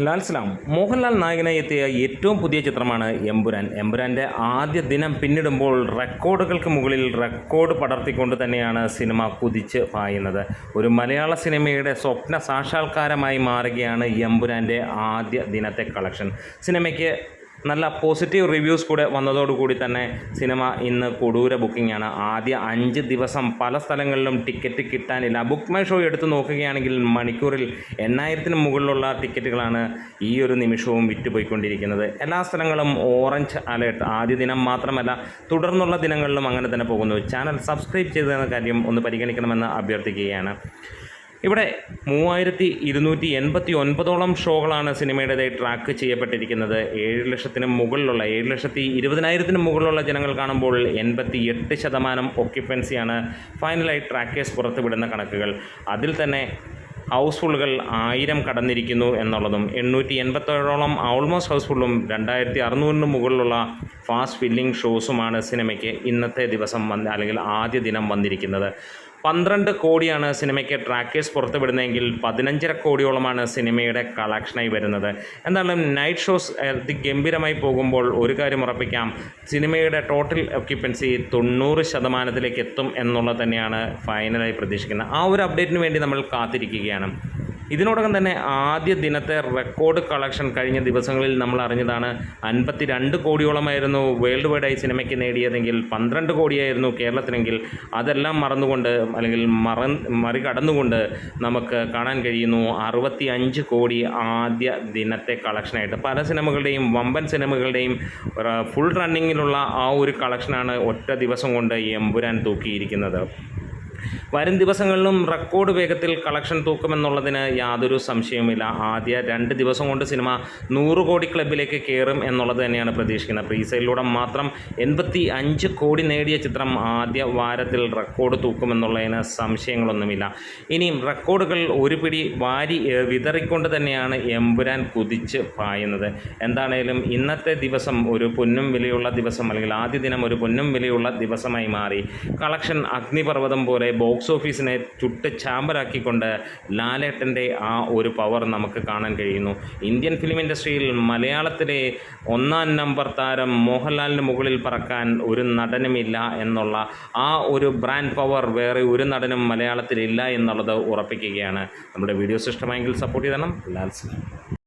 ലാൽ സലാം മോഹൻലാൽ നായകനായി എത്തിയ ഏറ്റവും പുതിയ ചിത്രമാണ് എമ്പുരാൻ. എമ്പുരാൻ്റെ ആദ്യ ദിനം പിന്നിടുമ്പോൾ റെക്കോർഡുകൾക്ക് മുകളിൽ റെക്കോർഡ് പടർത്തിക്കൊണ്ട് തന്നെയാണ് സിനിമ കുതിച്ച് പായുന്നത്. ഒരു മലയാള സിനിമയുടെ സ്വപ്ന സാക്ഷാത്കാരമായി മാറുകയാണ് എമ്പുരാൻ്റെ ആദ്യ ദിനത്തെ കളക്ഷൻ. സിനിമയ്ക്ക് നല്ല പോസിറ്റീവ് റിവ്യൂസ് കൂടെ വന്നതോടുകൂടി തന്നെ സിനിമ ഇന്ന് കൊടൂര ബുക്കിംഗാണ്. ആദ്യ 5 ദിവസം പല സ്ഥലങ്ങളിലും ടിക്കറ്റ് കിട്ടാനില്ല. ബുക്ക് മൈ ഷോ എടുത്ത് നോക്കുകയാണെങ്കിൽ മണിക്കൂറിൽ 8000-ന് മുകളിലുള്ള ടിക്കറ്റുകളാണ് ഈ ഒരു നിമിഷവും വിറ്റുപോയിക്കൊണ്ടിരിക്കുന്നത്. എല്ലാ സ്ഥലങ്ങളും ഓറഞ്ച് അലേർട്ട്. ആദ്യ ദിനം മാത്രമല്ല, തുടർന്നുള്ള ദിനങ്ങളിലും അങ്ങനെ തന്നെ പോകുന്നു. ചാനൽ സബ്സ്ക്രൈബ് ചെയ്തെന്ന കാര്യം ഒന്ന് പരിഗണിക്കണമെന്ന് അഭ്യർത്ഥിക്കുകയാണ്. ഇവിടെ 3289 ഷോകളാണ് സിനിമയുടേതായി ട്രാക്ക് ചെയ്യപ്പെട്ടിരിക്കുന്നത്. 7,00,000-ന് മുകളിലുള്ള 7,20,000-ന് മുകളിലുള്ള ജനങ്ങൾ കാണുമ്പോൾ 88% ഒക്യുപ്പൻസിയാണ് ഫൈനലായി ട്രാക്കേഴ്സ് പുറത്തുവിടുന്ന കണക്കുകൾ. അതിൽ തന്നെ ഹൗസ്ഫുള്ളുകൾ 1000 കടന്നിരിക്കുന്നു എന്നുള്ളതും 887 ഓൾമോസ്റ്റ് ഹൗസ്ഫുള്ളും 2600-ന് മുകളിലുള്ള ഫാസ്റ്റ് ഫില്ലിംഗ് ഷോസുമാണ് സിനിമയ്ക്ക് ഇന്നത്തെ ദിവസം അല്ലെങ്കിൽ ആദ്യ ദിനം വന്നിരിക്കുന്നത്. 12 കോടിയാണ് സിനിമയ്ക്ക് ട്രാക്കേഴ്സ് പുറത്തുവിടുന്നതെങ്കിൽ 15.5 കോടിയോളമാണ് സിനിമയുടെ കളക്ഷനായി വരുന്നത്. എന്തായാലും നൈറ്റ് ഷോസ് അതിഗംഭീരമായി പോകുമ്പോൾ ഒരു കാര്യം ഉറപ്പിക്കാം, സിനിമയുടെ ടോട്ടൽ ഒക്യുപ്പൻസി 90%-ലേക്ക് എത്തും എന്നുള്ളത് തന്നെയാണ് ഫൈനലായി പ്രതീക്ഷിക്കുന്നത്. ആ ഒരു അപ്ഡേറ്റിന് വേണ്ടി നമ്മൾ കാത്തിരിക്കുകയാണ്. ഇതിനോടകം തന്നെ ആദ്യ ദിനത്തെ റെക്കോർഡ് കളക്ഷൻ കഴിഞ്ഞ ദിവസങ്ങളിൽ നമ്മൾ അറിഞ്ഞതാണ്. 52 കോടിയോളമായിരുന്നു വേൾഡ് വൈഡായി സിനിമയ്ക്ക് നേടിയതെങ്കിൽ 12 കോടിയായിരുന്നു കേരളത്തിലെങ്കിൽ അതെല്ലാം മറന്നുകൊണ്ട് അല്ലെങ്കിൽ മറികടന്നുകൊണ്ട് നമുക്ക് കാണാൻ കഴിയുന്നു 65 കോടി ആദ്യ ദിനത്തെ കളക്ഷനായിട്ട്. പല സിനിമകളുടെയും വമ്പൻ സിനിമകളുടെയും ഫുൾ റണ്ണിങ്ങിലുള്ള ആ ഒരു കളക്ഷനാണ് ഒറ്റ ദിവസം കൊണ്ട് എമ്പുരാൻ തൂക്കിയിരിക്കുന്നത്. വരും ദിവസങ്ങളിലും റെക്കോർഡ് വേഗത്തിൽ കളക്ഷൻ തൂക്കുമെന്നുള്ളതിന് യാതൊരു സംശയവുമില്ല. ആദ്യ 2 ദിവസം കൊണ്ട് സിനിമ 100 കോടി ക്ലബിലേക്ക് കയറും എന്നുള്ളത് തന്നെയാണ് പ്രതീക്ഷിക്കുന്നത്. പ്രീസെയിലൂടെ മാത്രം 85 കോടി നേടിയ ചിത്രം ആദ്യ വാരത്തിൽ റെക്കോർഡ് തൂക്കുമെന്നുള്ളതിന് സംശയങ്ങളൊന്നുമില്ല. ഇനിയും റെക്കോർഡുകൾ ഒരു പിടി വാരി വിതറിക്കൊണ്ട് തന്നെയാണ് എമ്പുരാൻ കുതിച്ച് പായുന്നത്. എന്താണേലും ഇന്നത്തെ ദിവസം ഒരു പൊന്നും വിലയുള്ള ദിവസം, അല്ലെങ്കിൽ ആദ്യ ദിനം ഒരു പൊന്നും വിലയുള്ള ദിവസമായി മാറി. കളക്ഷൻ അഗ്നിപർവ്വതം പോലെ ബോക്സ് ഓഫീസിനെ ചുട്ട് ചാമ്പലാക്കിക്കൊണ്ട് ലാലേട്ടൻ്റെ ആ ഒരു പവർ നമുക്ക് കാണാൻ കഴിയുന്നു. ഇന്ത്യൻ ഫിലിം ഇൻഡസ്ട്രിയിൽ മലയാളത്തിലെ 1-ാം നമ്പർ താരം മോഹൻലാലിന് മുകളിൽ പറക്കാൻ ഒരു നടനുമില്ല എന്നുള്ള ആ ഒരു ബ്രാൻഡ് പവർ വേറെ ഒരു നടനും മലയാളത്തിലില്ല എന്നുള്ളത് ഉറപ്പിക്കുകയാണ്. നമ്മുടെ വീഡിയോസ് ഇഷ്ടമായെങ്കിൽ സപ്പോർട്ട് ചെയ്യണം. ലാൽ സലാം.